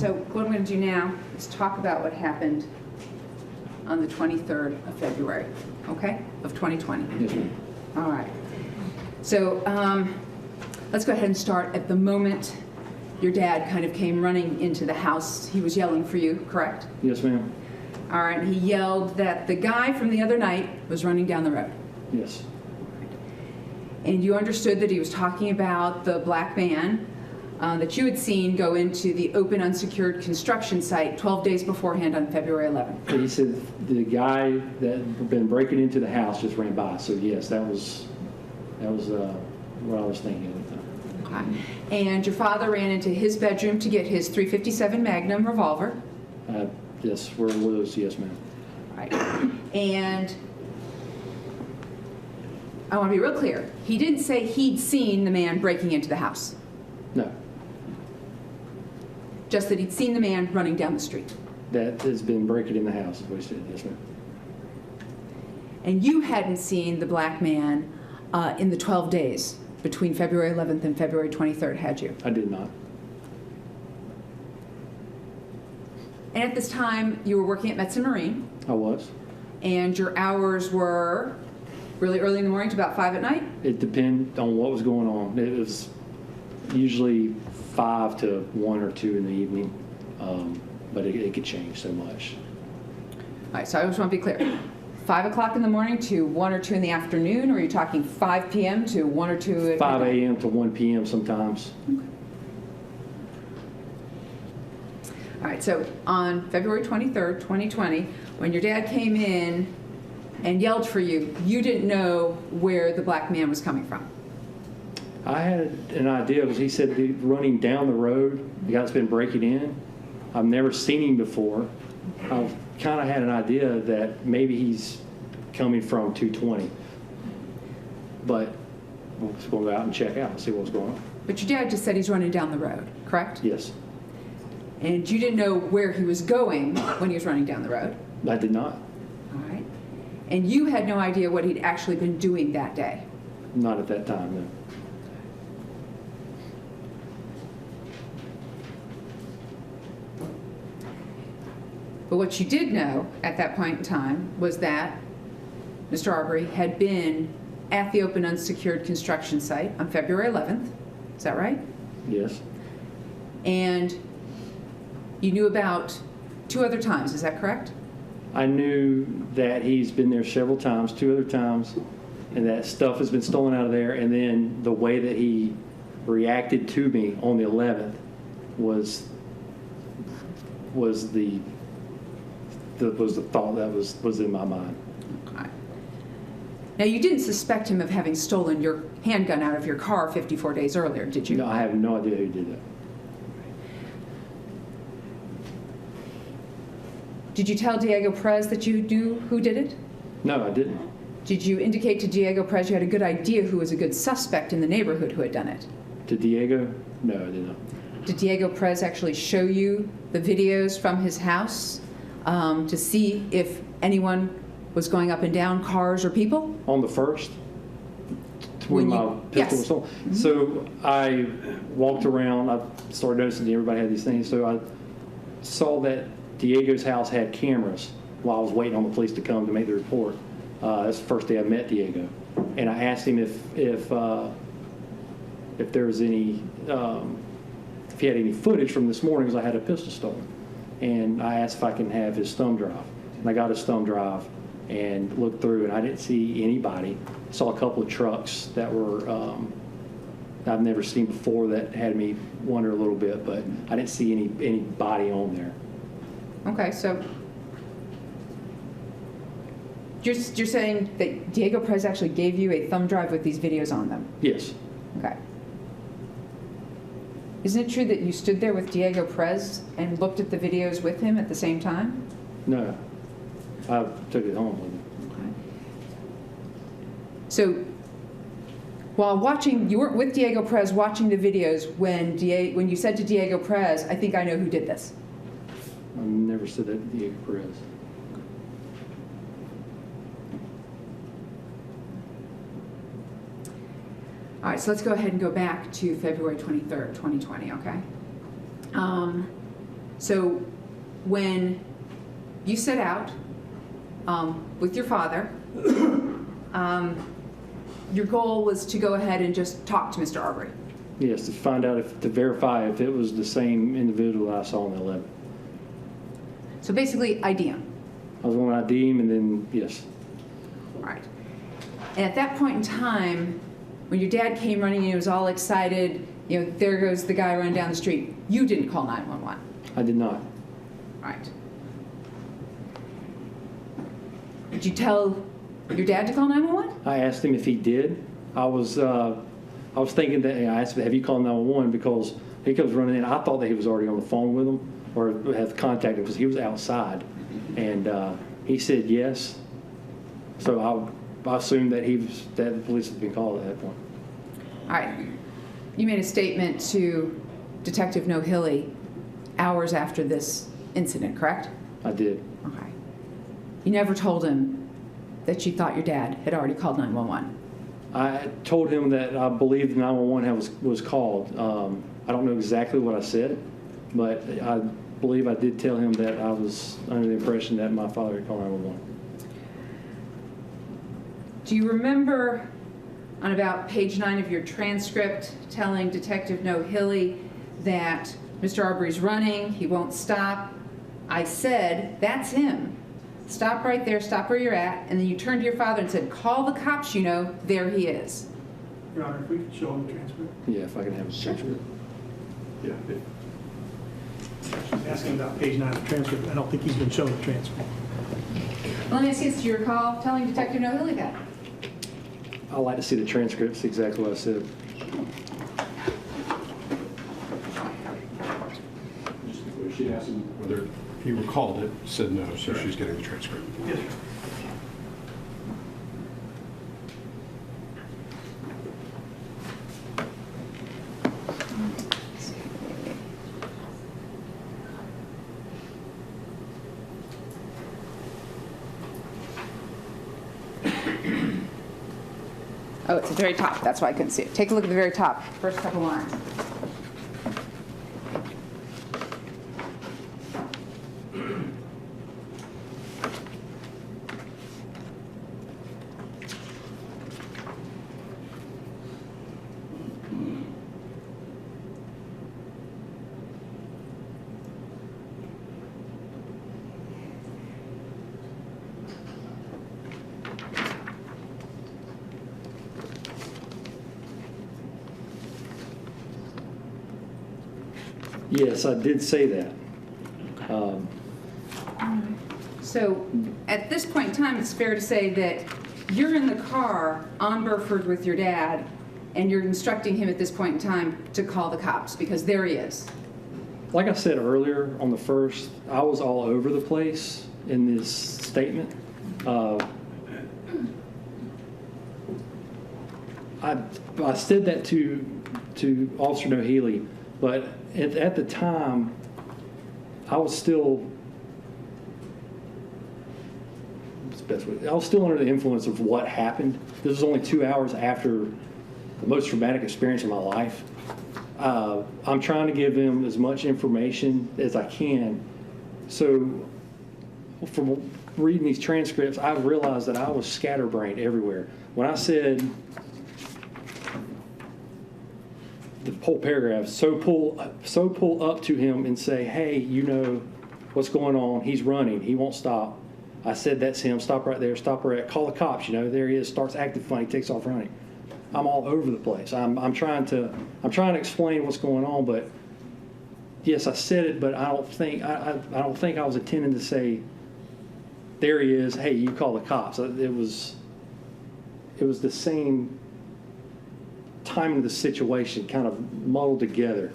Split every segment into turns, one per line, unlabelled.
So what I'm going to do now is talk about what happened on the 23rd of February, okay, of 2020.
Yes, ma'am.
All right. So let's go ahead and start at the moment your dad kind of came running into the house. He was yelling for you, correct?
Yes, ma'am.
All right. He yelled that the guy from the other night was running down the road.
Yes.
And you understood that he was talking about the black van that you had seen go into the open unsecured construction site 12 days beforehand on February 11th.
He said the guy that had been breaking into the house just ran by. So yes, that was what I was thinking at the time.
Okay. And your father ran into his bedroom to get his .357 Magnum revolver.
Yes, where it was. Yes, ma'am.
Right. And I want to be real clear. He didn't say he'd seen the man breaking into the house.
No,
Just that he'd seen the man running down the street.
that has been breaking in the house is what he said. Yes, ma'am.
And you hadn't seen the black man in the 12 days between February 11th and February 23rd, had you?
I did not.
And at this time, you were working at Metz & Marine,
I was.
and your hours were really early in the morning to about 5 at night?
It depended on what was going on. It was usually 5 to 1 or 2 in the evening, but it could change so much.
All right, so I just want to be clear. 5 o'clock in the morning to 1 or 2 in the afternoon, or are you talking 5 p.m. to 1 or 2 at
5
midnight?
a.m. to 1 p.m. sometimes.
All right, so on February 23rd, 2020, when your dad came in and yelled for you, you didn't know where the black man was coming from.
I had an idea because he said he running down the road, the guy's been breaking in. I've never seen him before. I've kind of had an idea that maybe he's coming from 220. But we'll just go out and check out and see what's going on.
But your dad just said he's running down the road, correct?
Yes,
And you didn't know where he was going when he was running down the road.
I did not.
All right. And you had no idea what he'd actually been doing that day.
Not at that time, no.
But what you did know at that point in time was that Mr. Arbery had been at the open unsecured construction site on February 11th. Is that right?
Yes,
And you knew about 2 other times. Is that correct?
I knew that he's been there several times, 2 other times, and that stuff has been stolen out of there. And then the way that he reacted to me on the 11th was the thought that was in my mind.
Okay. Now, you didn't suspect him of having stolen your handgun out of your car 54 days earlier, did you?
No, I have no idea who did that.
Did you tell Diego Perez that you knew who did it?
No, I didn't.
Did you indicate to Diego Perez you had a good idea who was a good suspect in the neighborhood who had done it?
To Diego? No, I did not.
Did Diego Perez actually show you the videos from his house to see if anyone was going up and down, cars or people?
On the first, when my pistol was stolen.
Mm-hmm.
So I walked around. I started noticing that everybody had these things. So I saw that Diego's house had cameras while I was waiting on the police to come to make the report. That's the first day I met Diego, and I asked him if there was any if he had any footage from this morning because I had a pistol stolen, and I asked if I can have his thumb drive, and I got his thumb drive and looked through, and I didn't see anybody. I saw a couple of trucks that were I've never seen before that had me wonder a little bit, but I didn't see anybody on there.
Okay, so you're saying that Diego Perez actually gave you a thumb drive with these videos on them?
Yes.
Okay. Isn't it true that you stood there with Diego Perez and looked at the videos with him at the same time?
No. I took it home with me.
Okay. So while watching, you weren't with Diego Perez watching the videos when you said to Diego Perez, I think I know who did this.
I never said that to Diego Perez.
All right, so let's go ahead and go back to February 23rd, 2020, okay? So when you set out with your father, your goal was to go ahead and just talk to Mr. Arbery.
Yes, to find out to verify if it was the same individual I saw in the letter.
So basically, ID him.
I was going to ID him, and then, yes.
All right. And at that point in time, when your dad came running and he was all excited, there goes the guy running down the street, you didn't call 911.
I did not.
All right. Did you tell your dad to call 911?
I asked him if he did. I was thinking that, I asked him, have you called 911? Because he comes running in. I thought that he was already on the phone with him or had contacted him because he was outside. And he said yes. So I assumed that that the police had been called at that point.
All right. You made a statement to Detective Nohilly hours after this incident, correct?
I did.
Okay. You never told him that you thought your dad had already called 911.
I told him that I believed 911 was called. I don't know exactly what I said, but I believe I did tell him that I was under the impression that my father had called 911.
Do you remember on about page 9 of your transcript telling Detective Nohilly that Mr. Arbery's running, he won't stop? I said, that's him. Stop right there, stop where you're at, and then you turned to your father and said, call the cops, there he is.
Your Honor, if we could show him the transcript.
Yeah, if I can have a transcript.
Yeah. She's asking about page 9 of the transcript. I don't think he's been shown the transcript.
Well, let me ask you this, do you recall telling Detective Nohilly that?
I'd like to see the transcripts, exactly what I said.
She asked him whether he recalled it, said no, so she's getting the transcript.
Yes, sir.
Oh, it's at the very top. That's why I couldn't see it. Take a look at the very top, first couple lines.
Yes, I did say that.
So at this point in time, it's fair to say that you're in the car on Burford with your dad, and you're instructing him at this point in time to call the cops because there he is.
Like I said earlier on the first, I was all over the place in this statement. I said that to Officer Nohilly, but at the time, I was still, what's the best way? I was still under the influence of what happened. This was only 2 hours after the most traumatic experience of my life. I'm trying to give him as much information as I can. So from reading these transcripts, I've realized that I was scatterbrained everywhere. When I said the whole paragraph, so pull up to him and say, hey, you know what's going on. He's running. He won't stop. I said, that's him. Stop right there. Stop right. Call the cops. There he is. Starts acting funny. Takes off running. I'm all over the place. I'm trying to explain what's going on, but yes, I said it, but I don't think I was intending to say, there he is. Hey, you call the cops. It was the same timing of the situation, kind of muddled together.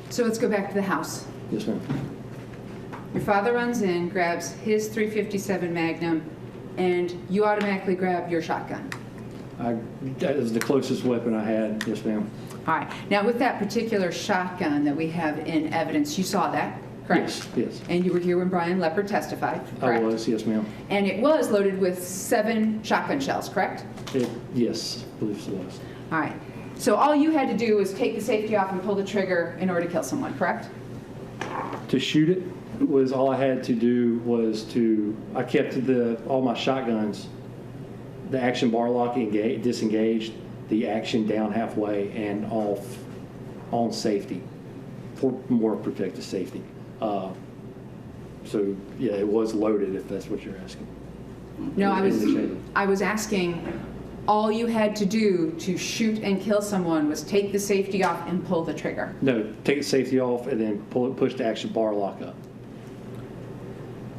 So let's go back to the house.
Yes, ma'am.
Your father runs in, grabs his .357 Magnum, and you automatically grab your shotgun.
That is the closest weapon I had. Yes, ma'am.
All right. Now, with that particular shotgun that we have in evidence, you saw that? correct?
Yes.
And you were here when Brian Leopard testified,
I
correct?
was, yes, ma'am.
And it was loaded with 7 shotgun shells, correct?
Yes, I believe it was.
All right. So all you had to do was take the safety off and pull the trigger in order to kill someone, correct?
To shoot it was all I had to do was I kept all my shotguns, the action bar lock disengaged, the action down halfway and off on safety for more protective safety. So yeah, it was loaded if that's what you're asking.
No,
In the chamber.
I was asking, all you had to do to shoot and kill someone was take the safety off and pull the trigger.
No, take the safety off and then push the action bar lock up.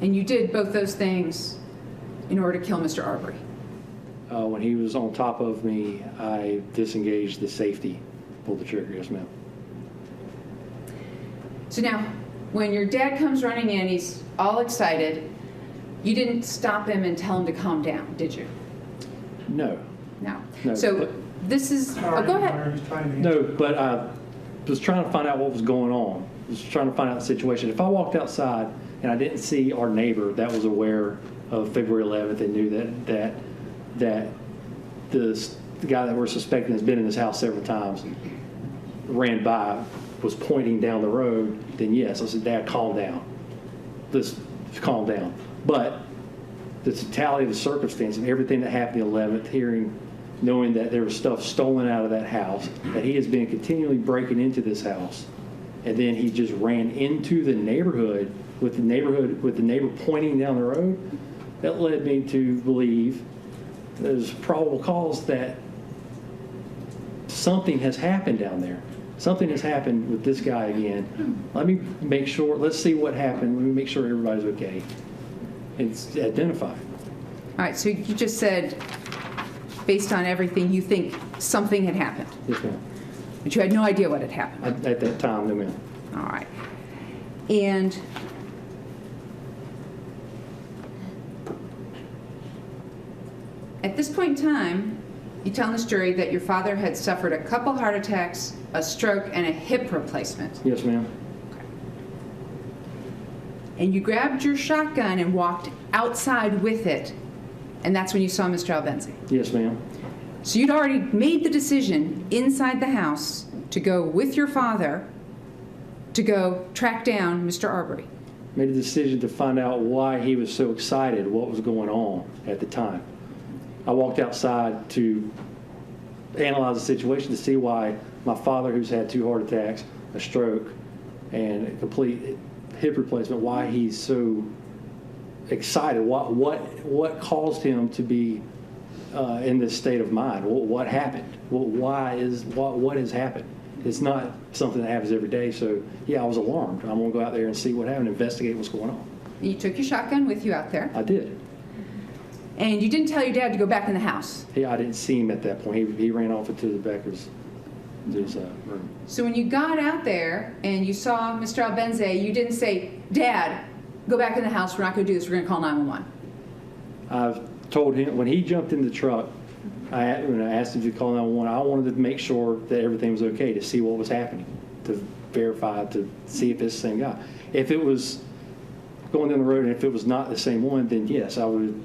And you did both those things in order to kill Mr. Arbery.
When he was on top of me, I disengaged the safety, pulled the trigger. Yes, ma'am.
So now, when your dad comes running in, he's all excited, you didn't stop him and tell him to calm down, did you?
No. No,
So
but-
this is, oh, go ahead.
He's trying to
No, but I was trying to find out what was going on. I was trying to find out the situation. If I walked outside and I didn't see our neighbor that was aware of February 11th and knew that the guy that we're suspecting has been in this house several times, ran by, was pointing down the road, then yes, I said, Dad, calm down. Just calm down. But the totality of the circumstance and everything that happened the 11th, knowing that there was stuff stolen out of that house, that he has been continually breaking into this house, and then he just ran into the neighborhood with the neighbor pointing down the road, that led me to believe there's probable cause that something has happened down there. Something has happened with this guy again. Let me make sure, let's see what happened. Let me make sure everybody's okay. It's identified.
All right, so you just said, based on everything, you think something had happened,
Yes, ma'am.
but you had no idea what had happened.
At that time, no, ma'am.
All right. And at this point in time, you tell this jury that your father had suffered a couple heart attacks, a stroke, and a hip replacement.
Yes, ma'am.
And you grabbed your shotgun and walked outside with it, and that's when you saw Mr. Albenzi.
Yes, ma'am.
So you'd already made the decision inside the house to go with your father to go track down Mr. Arbery.
Made a decision to find out why he was so excited, what was going on at the time. I walked outside to analyze the situation to see why my father, who's had 2 heart attacks, a stroke, and a complete hip replacement, why he's so excited. What caused him to be in this state of mind? What happened? What has happened? It's not something that happens every day. So yeah, I was alarmed. I'm gonna go out there and see what happened, investigate what's going on.
You took your shotgun with you out there,
I did.
and you didn't tell your dad to go back in the house.
I didn't see him at that point. He ran off into the back of his room.
So when you got out there and you saw Mr. Albenzi, you didn't say, Dad, go back in the house, we're not going to do this, we're going to call 911.
I told him, when he jumped in the truck, when I asked him to call 911, I wanted to make sure that everything was okay, to see what was happening, to verify, to see if it's the same guy. If it was going down the road and if it was not the same one, then yes, I would,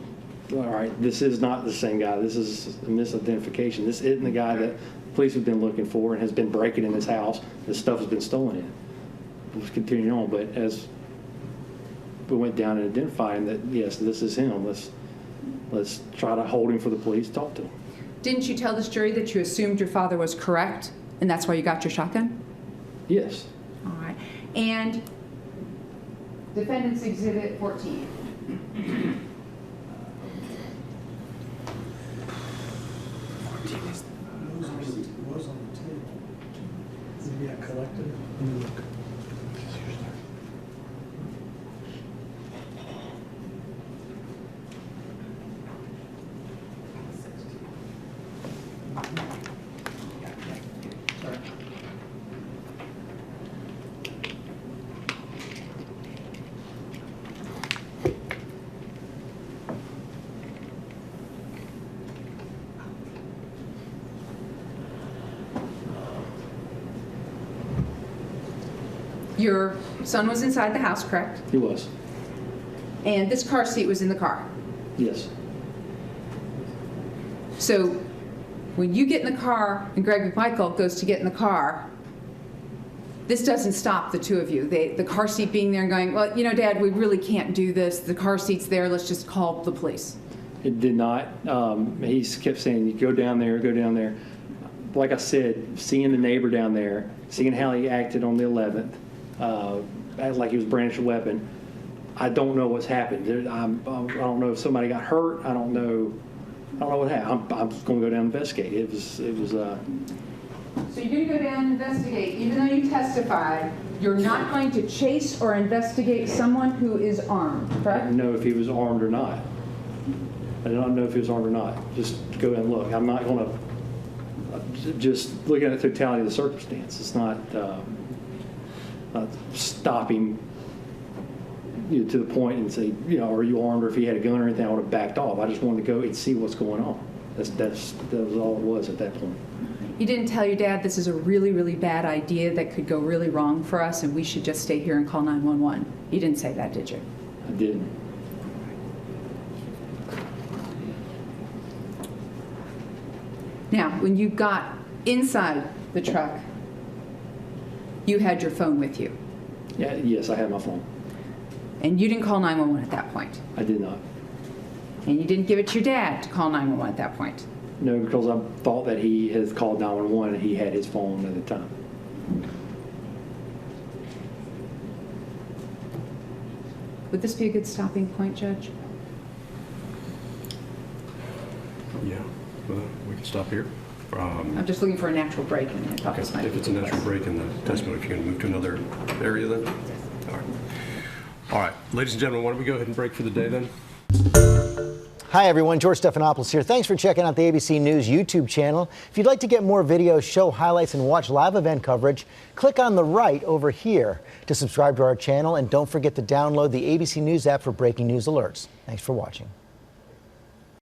all right, this is not the same guy. This is a misidentification. This isn't the guy that police have been looking for and has been breaking in this house. This stuff has been stolen in. It was continuing on, but as we went down and identified him, that yes, this is him. Let's try to hold him for the police, talk to him.
Didn't you tell this jury that you assumed your father was correct, and that's why you got your shotgun?
Yes.
All right. And Defendant's Exhibit 14.
was on the table. Maybe I collected it. Let me look. Sorry.
son was inside the house, correct?
He was.
And this car seat was in the car.
Yes.
So when you get in the car and Greg McMichael goes to get in the car, this doesn't stop the two of you. The car seat being there and going, well, you know, Dad, we really can't do this. The car seat's there. Let's just call the police.
It did not. He kept saying, you go down there, go down there. Like I said, seeing the neighbor down there, seeing how he acted on the 11th, acted like he was brandishing a weapon, I don't know what's happened. I don't know if somebody got hurt. I don't know what happened. I'm just going to go down and investigate. It was.
So you're going to go down and investigate, even though you testified, you're not going to chase or investigate someone who is armed,
I
correct?
didn't know if he was armed or not. I did not know if he was armed or not. Just go and look. I'm not going to just look at the totality of the circumstance. It's not stopping you to the point and say, you know, are you armed, or if he had a gun or anything, I would have backed off. I just wanted to go and see what's going on. That was all it was at that point.
You didn't tell your dad this is a really, really bad idea that could go really wrong for us and we should just stay here and call 911. You didn't say that, did you?
I didn't.
Now, when you got inside the truck, you had your phone with you.
Yeah, yes, I had my phone.
And you didn't call 911 at that point.
I did not.
And you didn't give it to your dad to call 911 at that point.
No, because I thought that he had called 911 and he had his phone at the time.
Would this be a good stopping point, Judge?
Yeah, well, we can stop here.
I'm just looking for a natural break in it.
Okay, if it's a natural break in the testimony, if you're going to move to another area then? All right. All right, ladies and gentlemen, why don't we go ahead and break for the day then?
Hi everyone, George Stephanopoulos here. Thanks for checking out the ABC News YouTube channel. If you'd like to get more videos, show highlights, and watch live event coverage, click on the right over here to subscribe to our channel, and don't forget to download the ABC News app for breaking news alerts. Thanks for watching.